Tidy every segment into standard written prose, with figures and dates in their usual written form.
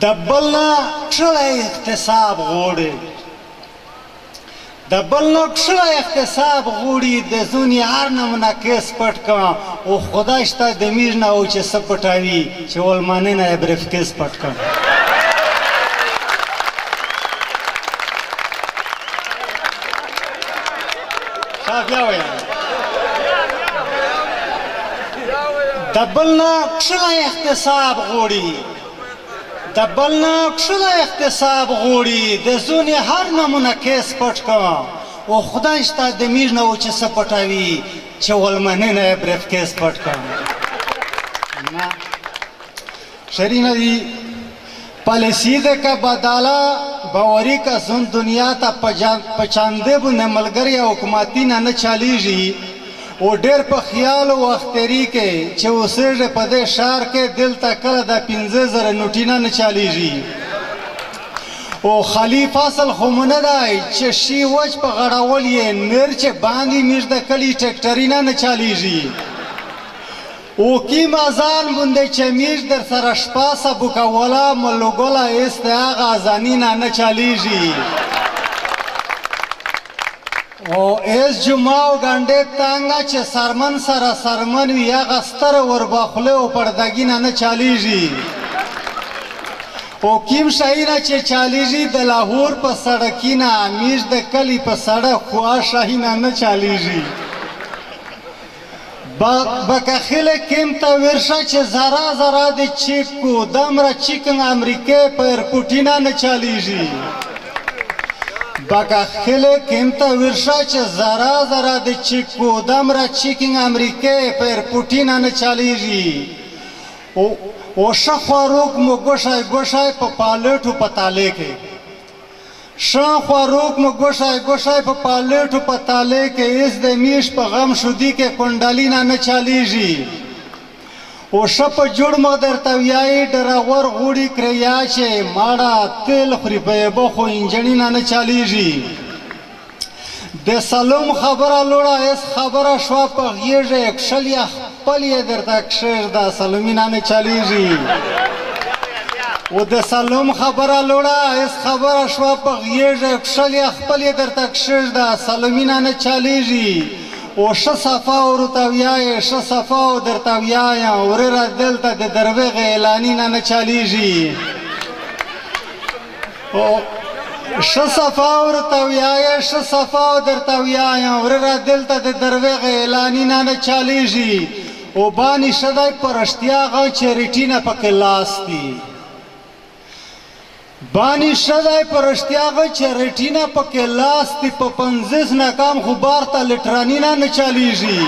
د بل نه کښلی احتساب غواړي د بل نه کښلی احتساب غواړي د زونې هر نمونه کیس پټ کړه او خدای شته د میژ نه و چې څه پټوي چې ولمانې نه یې بریف کیس پټ کړه بیا ویل د بل نه کښلی احتساب غواړي د بل نه کښلی احتساب غواړي د زونې هر نمونه کیس پټ کړه او خدای شته د میژ نه و چې څه پټوي چې ولمنې نه یې بریف کیس پټ کړه شرینه دی پالیسی ده که بداله باوري که زون دنیا ته په چاندې باندې ملګري حکومتي نه نه چلیږي او ډېر په خیال او اختري کې چې اوسېږي په دې ښار کې دلته کله د 50,000 نوټي نه چلیږي او خالي فصل خو مو نه دی چې شي وچ په غړول یې نر چې باندې میژ د کلي ټکټري نه چلیږي او کی مازال بنده چې میژ در سره شپه سبو کوله ملوګوله ایست هغه ازاني نه چلیږي او ایس جمعه او ګنډې تانګه چې سرمن سره سرمن وي هغه ستره ورباخله او پردګي نه چلیږي او کیم شاهي نه چې چلیږي د لاهور په سړکي نه میژ د کلي په سړک خوا شاهي نه چلیږي بکخیل کم تا ورشا چې زرا زرا د چیکو دمرا چیکن امریکه پر پوټینا نه چلیږي بکخیل کم تا ورشا چې زرا زرا د چیکو دمرا چیکن امریکه پر پوټینا نه چلیږي او شخواروک مو ګوشای ګوشای په پالیټو پتاله کې شاخواروک مو ګوشای ګوشای په پالیټو پتاله کې ایس د میش په غم شودي کې کونډالینا نه چلیږي او شپ جوړ مو درته ویای ډراور غوړي کریا چې ماړه تیل خوري په بخو انجنینا نه چلیږي د سلام خبره لوړه ایس خبره شوا په غیږه کښل یا خپل یې درته کښر د سلمینا نه چلیږي و د سلام خبره لوړه ایس خبره شوا په غیږه کښل یا خپل یې درته کښر د سلمینا نه چلیږي او ښه صفا ورته ویایې ښه صفا او درته ویایم ورېره دلته د دروغ اعلانینا نه چلیږي ښه صفا ورته ویایې ښه صفا او درته ویایم ورېره دلته د دروغ اعلانینا نه چلیږي او بانې ښه دی په رښتیا هغه چې ریټینه پکې لاس دي بانی شدای پر اشتیاغ چه ریٹینا پکے لاستی پا 50 ناکام خوبار تا لٹرانینا نچالیجی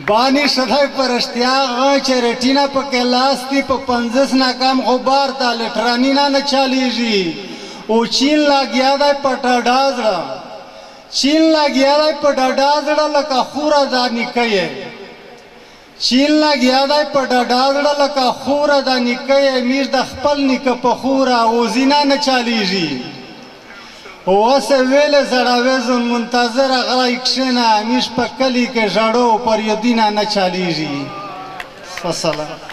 بانی شدای پر اشتیاغ چه ریٹینا پکے لاستی پا 50 ناکام خوبار تا لٹرانینا نچالیجی او چین لاگیا دای پا ډاډازړه لکه خوره دا نکیه چین لګیا دی په ډاډازړه لکه خوره دا نکیه میژ د خپل نیکه په خوره او زینا نه چلیږي اوسه ویلې زړاوې زون منتظر غلی کښېنه میژ په کلي کې ژړو پر یدینا نه چلیږي. وسلام.